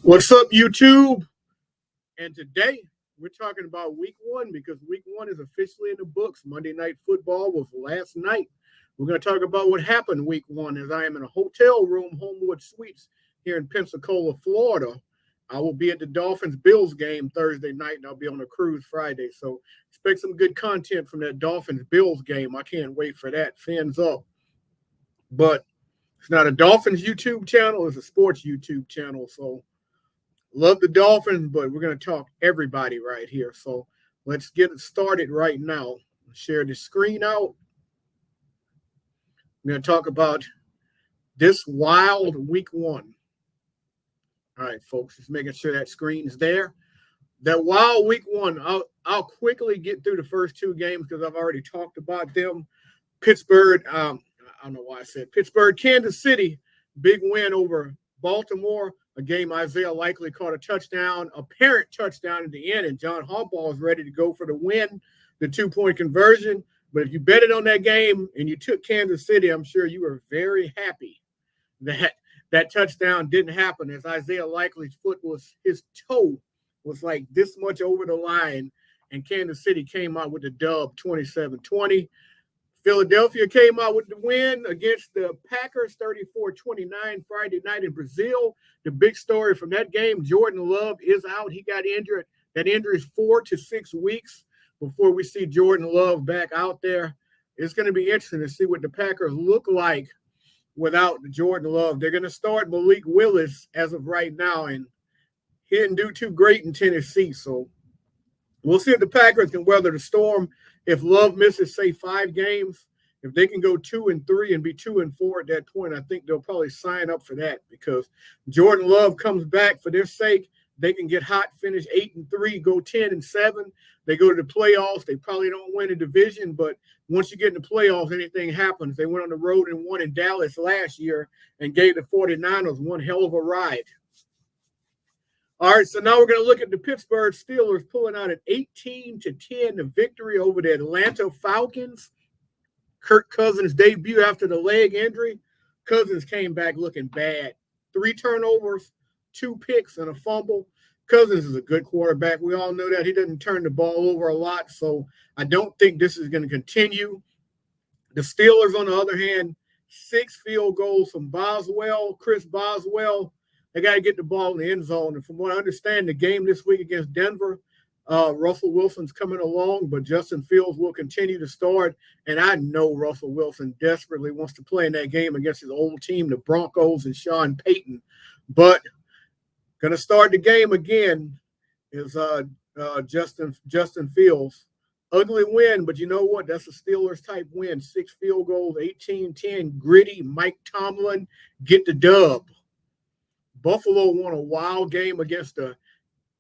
What's up, YouTube? And today we're talking about week one because week one is officially in the books. Monday Night Football was last night. We're going to talk about what happened week one as I am in a hotel room, Homewood Suites, here in Pensacola, Florida. I will be at the Dolphins-Bills game Thursday night, and I'll be on a cruise Friday. So expect some good content from that Dolphins-Bills game. I can't wait for that. Fins up. But it's not a Dolphins YouTube channel. It's a sports YouTube channel. So love the Dolphins, but we're going to talk everybody right here. So let's get it started right now. Share the screen out. We're going to talk about this wild week one. All right, folks, just making sure that screen is there. That wild week one, I'll quickly get through the first two games because I've already talked about them. Pittsburgh, I don't know why I said Pittsburgh, Kansas City, big win over Baltimore, a game Isaiah Likely caught a touchdown, apparent touchdown at the end, and John Harbaugh is ready to go for the win, the two-point conversion. But if you betted on that game and you took Kansas City, I'm sure you were very happy that that touchdown didn't happen, as Isaiah Likely's his toe was like this much over the line, and Kansas City came out with the dub 27-20. Philadelphia came out with the win against the Packers 34-29 Friday night in Brazil. The big story from that game, Jordan Love is out. He got injured. That injury is 4 to 6 weeks before we see Jordan Love back out there. It's going to be interesting to see what the Packers look like without Jordan Love. They're going to start Malik Willis as of right now, and he didn't do too great in Tennessee. So we'll see if the Packers can weather the storm. If Love misses, say, 5 games, if they can go 2-3 and be 2-4 at that point, I think they'll probably sign up for that because Jordan Love comes back for their sake. They can get hot, finish 8-3, go 10-7. They go to the playoffs. They probably don't win a division, but once you get in the playoffs, anything happens. They went on the road and won in Dallas last year and gave the 49ers one hell of a ride. All right, so now we're going to look at the Pittsburgh Steelers pulling out an 18-10 victory over the Atlanta Falcons. Kirk Cousins' debut after the leg injury. Cousins came back looking bad. 3 turnovers, 2 picks, and a fumble. Cousins is a good quarterback. We all know that. He doesn't turn the ball over a lot, so I don't think this is going to continue. The Steelers, on the other hand, 6 field goals from Chris Boswell. They got to get the ball in the end zone. And from what I understand, the game this week against Denver, Russell Wilson's coming along, but Justin Fields will continue to start. And I know Russell Wilson desperately wants to play in that game against his old team, the Broncos and Sean Payton. But going to start the game again is Justin Fields. Ugly win, but you know what? That's a Steelers-type win. 6 field goals, 18-10, gritty. Mike Tomlin, get the dub. Buffalo won a wild game against the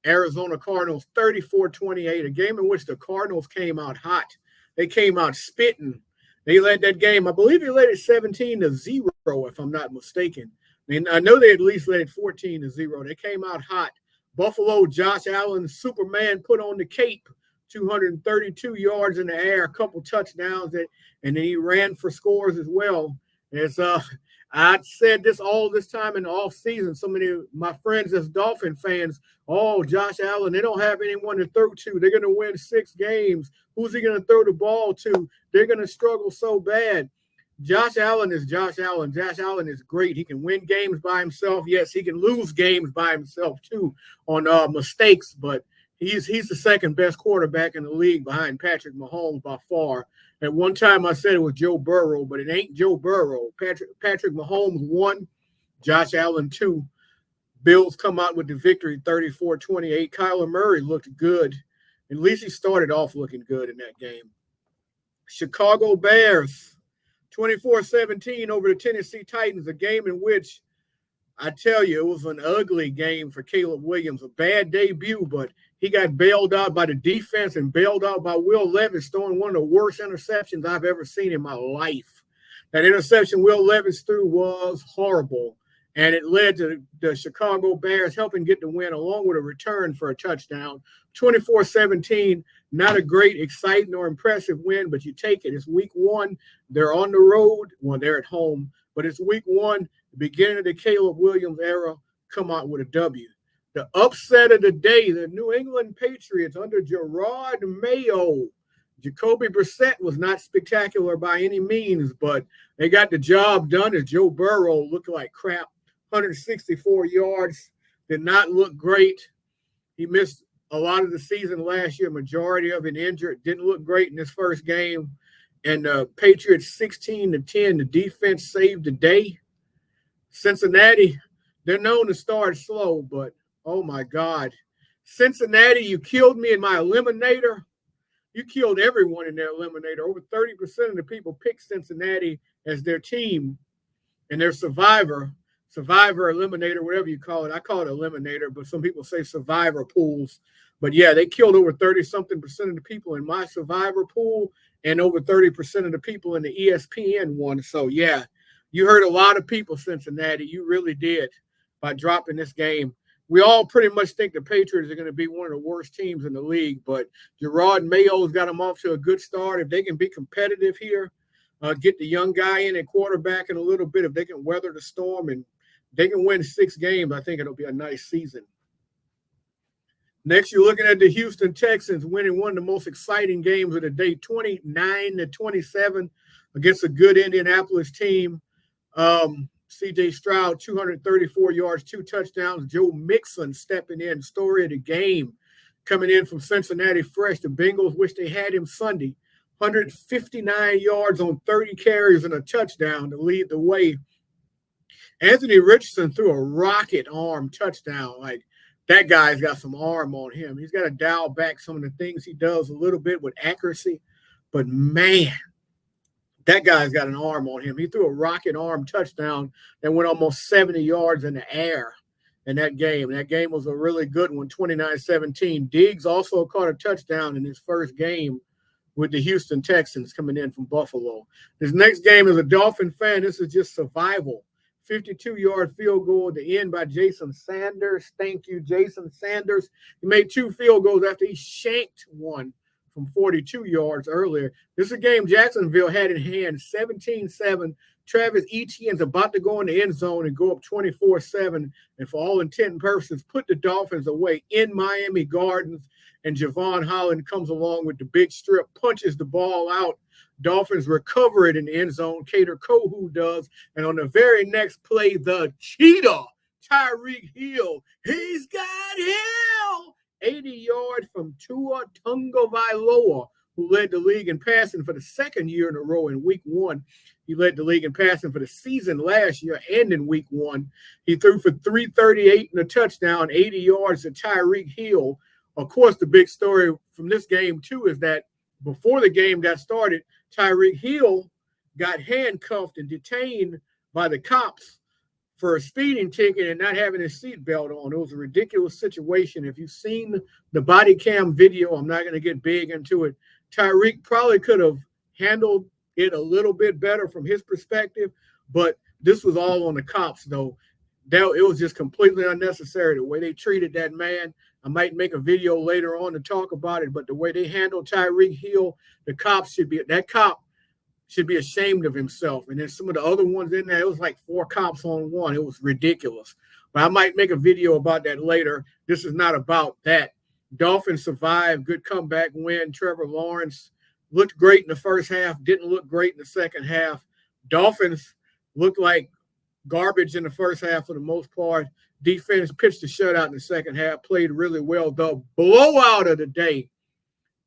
Arizona Cardinals, 34-28, a game in which the Cardinals came out hot. They came out spitting. They led that game. I believe they led it 17-0, if I'm not mistaken. And I know they at least led it 14-0. They came out hot. Buffalo, Josh Allen, Superman, put on the cape, 232 yards in the air, a couple touchdowns, and then he ran for scores as well. It's I said this all this time in the off season. So many of my friends as Dolphin fans, Josh Allen, they don't have anyone to throw to. They're going to win 6 games. Who's he going to throw the ball to? They're going to struggle so bad. Josh Allen is Josh Allen. Josh Allen is great. He can win games by himself. Yes, he can lose games by himself too on mistakes, but he's the second best quarterback in the league behind Patrick Mahomes by far. At one time I said it was Joe Burrow, but it ain't Joe Burrow. Patrick Mahomes 1, Josh Allen 2. Bills come out with the victory 34-28. Kyler Murray looked good. At least he started off looking good in that game. Chicago Bears 24-17 over the Tennessee Titans, a game in which I tell you, it was an ugly game for Caleb Williams. A bad debut, but he got bailed out by the defense and bailed out by Will Levis, throwing one of the worst interceptions I've ever seen in my life. That interception Will Levis threw was horrible, and it led to the Chicago Bears helping get the win along with a return for a touchdown. 24-17, not a great, exciting, or impressive win, but you take it. It's week one. They're on the road. Well, they're at home, but it's week one. Beginning of the Caleb Williams era, come out with a W. The upset of the day, the New England Patriots under Gerard Mayo. Jacoby Brissett was not spectacular by any means, but they got the job done as Joe Burrow looked like crap. 164 yards, did not look great. He missed a lot of the season last year, majority of it injured. Didn't look great in his first game. And the Patriots 16-10, the defense saved the day. Cincinnati, they're known to start slow, but oh my God. Cincinnati, you killed me in my eliminator. You killed everyone in their eliminator. Over 30% of the people picked Cincinnati as their team and their survivor eliminator, whatever you call it. I call it eliminator, but some people say survivor pools. But yeah, they killed over 30-something% of the people in my survivor pool and over 30% of the people in the ESPN one. So yeah, you hurt a lot of people, Cincinnati. You really did by dropping this game. We all pretty much think the Patriots are going to be one of the worst teams in the league, but Gerard Mayo's got them off to a good start. If they can be competitive here, get the young guy in at quarterback in a little bit, if they can weather the storm and they can win 6 games, I think it'll be a nice season. Next, you're looking at the Houston Texans winning one of the most exciting games of the day, 29-27 against a good Indianapolis team. C.J. Stroud, 234 yards, 2 touchdowns. Joe Mixon stepping in, story of the game, coming in from Cincinnati fresh. The Bengals wish they had him Sunday. 159 yards on 30 carries and a touchdown to lead the way. Anthony Richardson threw a rocket arm touchdown. Like, that guy's got some arm on him. He's got to dial back some of the things he does a little bit with accuracy. But, man, that guy's got an arm on him. He threw a rocket arm touchdown that went almost 70 yards in the air in that game. That game was a really good one, 29-17. Diggs also caught a touchdown in his first game with the Houston Texans coming in from Buffalo. This next game, as a Dolphin fan, this is just survival. 52-yard field goal at the end by Jason Sanders. Thank you, Jason Sanders. He made 2 field goals after he shanked one from 42 yards earlier. This is a game Jacksonville had in hand, 17-7. Travis Etienne's about to go in the end zone and go up 24-7, and for all intent and purposes, put the Dolphins away in Miami Gardens, and Javon Holland comes along with the big strip, punches the ball out. Dolphins recover it in the end zone. Kader Kohou does, and on the very next play, the cheetah, Tyreek Hill, he's got him! 80 yards from Tua Tagovailoa, who led the league in passing for the second year in a row in week 1. He led the league in passing for the season last year and in week 1. He threw for 338 and a touchdown, 80 yards to Tyreek Hill. Of course, the big story from this game, too, is that before the game got started, Tyreek Hill got handcuffed and detained by the cops for a speeding ticket and not having his seatbelt on. It was a ridiculous situation. If you've seen the body cam video, I'm not going to get big into it. Tyreek probably could have handled it a little bit better from his perspective, but this was all on the cops, though. It was just completely unnecessary, the way they treated that man. I might make a video later on to talk about it, but the way they handled Tyreek Hill, that cop should be ashamed of himself. And then some of the other ones in there, it was like 4 cops on one. It was ridiculous. But I might make a video about that later. This is not about that. Dolphins survived. Good comeback win. Trevor Lawrence looked great in the first half, didn't look great in the second half. Dolphins looked like garbage in the first half for the most part. Defense pitched a shutout in the second half, played really well. The blowout of the day,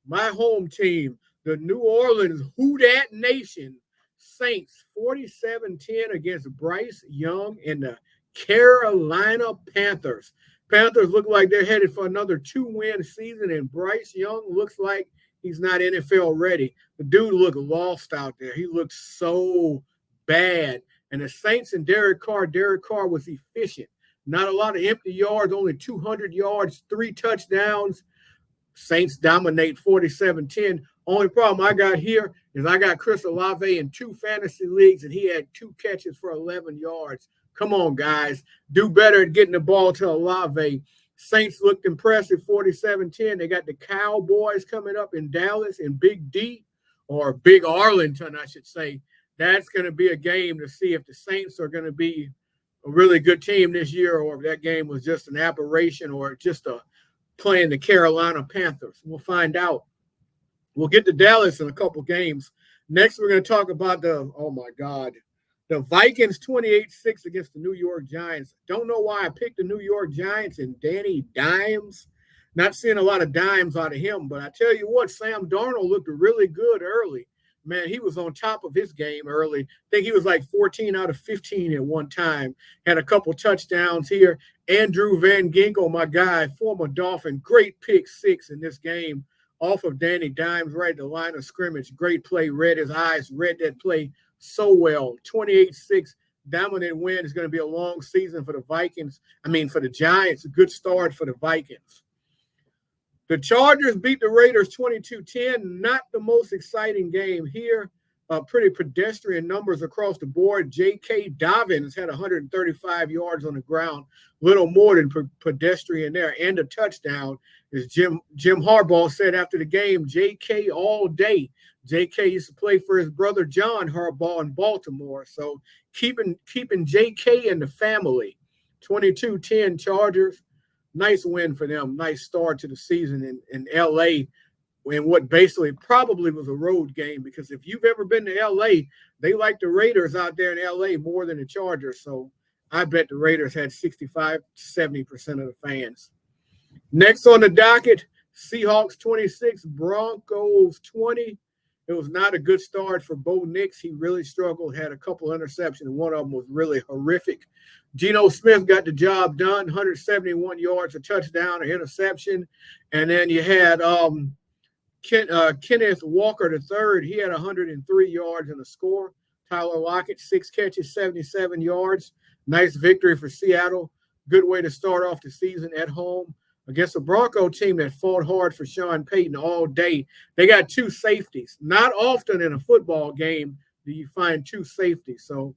my home team, the New Orleans Who Dat Nation Saints, 47-10 against Bryce Young and the Carolina Panthers. Panthers look like they're headed for another 2-win season, and Bryce Young looks like he's not NFL ready. The dude looked lost out there. He looked so bad. And the Saints and Derek Carr was efficient. Not a lot of empty yards, only 200 yards, 3 touchdowns. Saints dominate 47-10. Only problem I got here is I got Chris Olave in 2 fantasy leagues, and he had 2 catches for 11 yards. Come on, guys. Do better at getting the ball to Olave. Saints looked impressive, 47-10. They got the Cowboys coming up in Dallas in Big D, or Big Arlington, I should say. That's going to be a game to see if the Saints are going to be a really good team this year, or if that game was just an aberration or just playing the Carolina Panthers. We'll find out. We'll get to Dallas in a couple games. Next, we're going to talk about the Vikings 28-6 against the New York Giants. Don't know why I picked the New York Giants and Danny Dimes. Not seeing a lot of dimes out of him, but I tell you what, Sam Darnold looked really good early. Man, he was on top of his game early. I think he was like 14 out of 15 at one time. Had a couple touchdowns here. Andrew Van Ginkel, my guy, former Dolphin, great pick six in this game off of Danny Dimes right at the line of scrimmage. Great play, read his eyes, read that play so well. 28-6, dominant win. It's going to be a long season for the Vikings. For the Giants, a good start for the Vikings. The Chargers beat the Raiders 22-10. Not the most exciting game here. Pretty pedestrian numbers across the board. J.K. Dobbins had 135 yards on the ground. Little more than pedestrian there. And a touchdown. As Jim Harbaugh said after the game, J.K. all day. J.K. used to play for his brother John Harbaugh in Baltimore. So keeping J.K. in the family. 22-10 Chargers. Nice win for them. Nice start to the season in L.A. in what basically probably was a road game, because if you've ever been to L.A., they like the Raiders out there in L.A. more than the Chargers. So I bet the Raiders had 65 to 70% of the fans. Next on the docket, Seahawks 26, Broncos 20. It was not a good start for Bo Nix. He really struggled, had a couple interceptions, and one of them was really horrific. Geno Smith got the job done, 171 yards, a touchdown, an interception. And then you had Kenneth Walker III. He had 103 yards and a score. Tyler Lockett, 6 catches, 77 yards. Nice victory for Seattle. Good way to start off the season at home against a Bronco team that fought hard for Sean Payton all day. They got 2 safeties. Not often in a football game do you find 2 safeties. So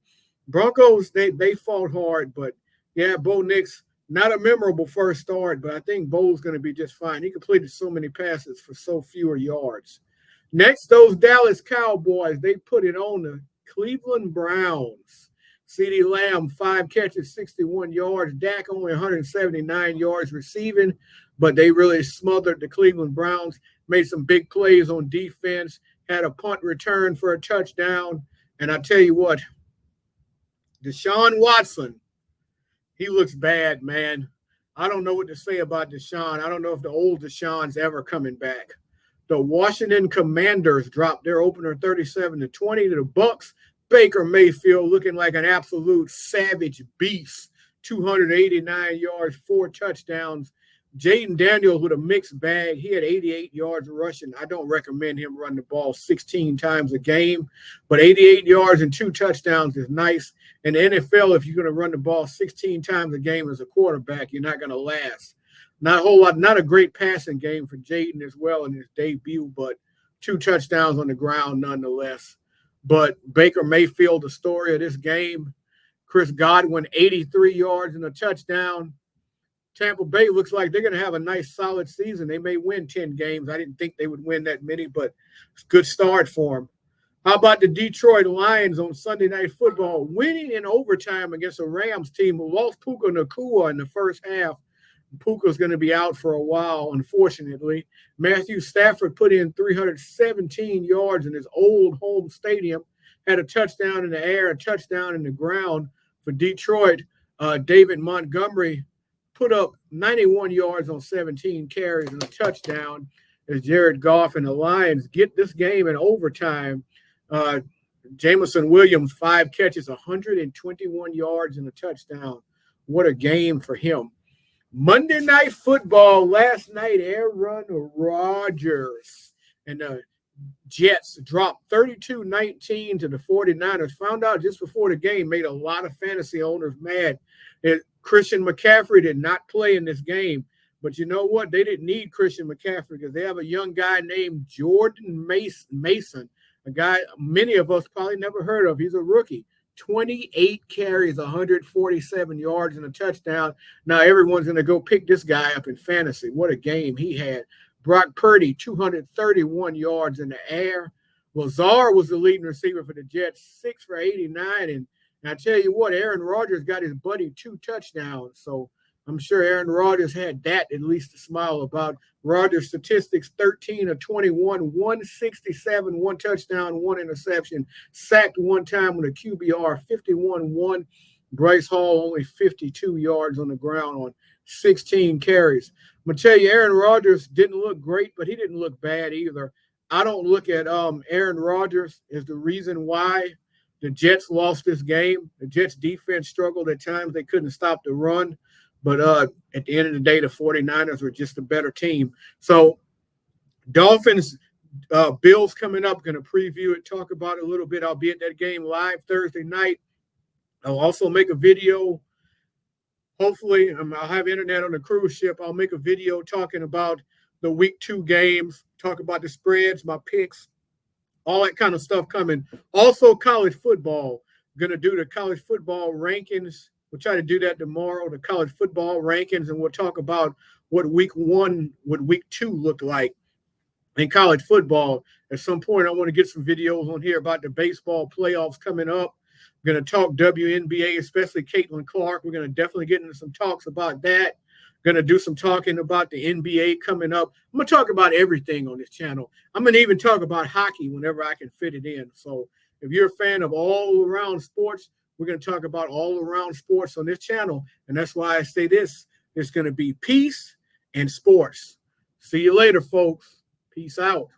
Broncos, they fought hard, but yeah, Bo Nix, not a memorable first start, but I think Bo's going to be just fine. He completed so many passes for so fewer yards. Next, those Dallas Cowboys, they put it on the Cleveland Browns. CeeDee Lamb, 5 catches, 61 yards. Dak only 179 yards receiving, but they really smothered the Cleveland Browns, made some big plays on defense, had a punt return for a touchdown. And I tell you what, Deshaun Watson, he looks bad, man. I don't know what to say about Deshaun. I don't know if the old Deshaun's ever coming back. The Washington Commanders dropped their opener 37-20 to the Bucs. Baker Mayfield looking like an absolute savage beast. 289 yards, 4 touchdowns. Jaden Daniels with a mixed bag. He had 88 yards rushing. I don't recommend him run the ball 16 times a game, but 88 yards and 2 touchdowns is nice. In the NFL, if you're going to run the ball 16 times a game as a quarterback, you're not going to last. Not a whole lot, not a great passing game for Jaden as well in his debut, but 2 touchdowns on the ground nonetheless. But Baker Mayfield, the story of this game. Chris Godwin, 83 yards and a touchdown. Tampa Bay looks like they're going to have a nice, solid season. They may win 10 games. I didn't think they would win that many, but it's a good start for them. How about the Detroit Lions on Sunday Night Football, winning in overtime against a Rams team who lost Puka Nacua in the first half. Puka's going to be out for a while, unfortunately. Matthew Stafford put in 317 yards in his old home stadium, had a touchdown in the air, a touchdown in the ground for Detroit. David Montgomery put up 91 yards on 17 carries and a touchdown as Jared Goff and the Lions get this game in overtime. Jameson Williams, 5 catches, 121 yards and a touchdown. What a game for him. Monday Night Football last night, Aaron Rodgers and the Jets dropped 32-19 to the 49ers. Found out just before the game, made a lot of fantasy owners mad. Christian McCaffrey did not play in this game. But you know what? They didn't need Christian McCaffrey because they have a young guy named Jordan Mason, a guy many of us probably never heard of. He's a rookie. 28 carries, 147 yards, and a touchdown. Now everyone's going to go pick this guy up in fantasy. What a game he had. Brock Purdy, 231 yards in the air. Lazard was the leading receiver for the Jets, 6 for 89. And And I tell you what, Aaron Rodgers got his buddy 2 touchdowns. So I'm sure Aaron Rodgers had that at least to smile about. Rodgers' statistics, 13 of 21, 167, 1 touchdown, 1 interception, sacked 1 time with a QBR, 51-1. Bryce Hall only 52 yards on the ground on 16 carries. I'm going to tell you, Aaron Rodgers didn't look great, but he didn't look bad either. I don't look at Aaron Rodgers as the reason why the Jets lost this game. The Jets defense struggled at times. They couldn't stop the run. But at the end of the day, the 49ers were just a better team. So Dolphins, Bills coming up, going to preview it, talk about it a little bit. I'll be at that game live Thursday night. I'll also make a video. Hopefully, I'll have internet on the cruise ship. I'll make a video talking about the week 2 games, talk about the spreads, my picks, all that kind of stuff coming. Also, college football. Going to do the college football rankings. We'll try to do that tomorrow, the college football rankings, and we'll talk about what week 1 would week 2 look like in college football. At some point, I want to get some videos on here about the baseball playoffs coming up. We're going to talk WNBA, especially Caitlin Clark. We're going to definitely get into some talks about that. Going to do some talking about the NBA coming up. I'm going to talk about everything on this channel. I'm going to even talk about hockey whenever I can fit it in. So if you're a fan of all around sports, we're going to talk about all around sports on this channel. And that's why I say this. It's going to be peace and sports. See you later, folks. Peace out.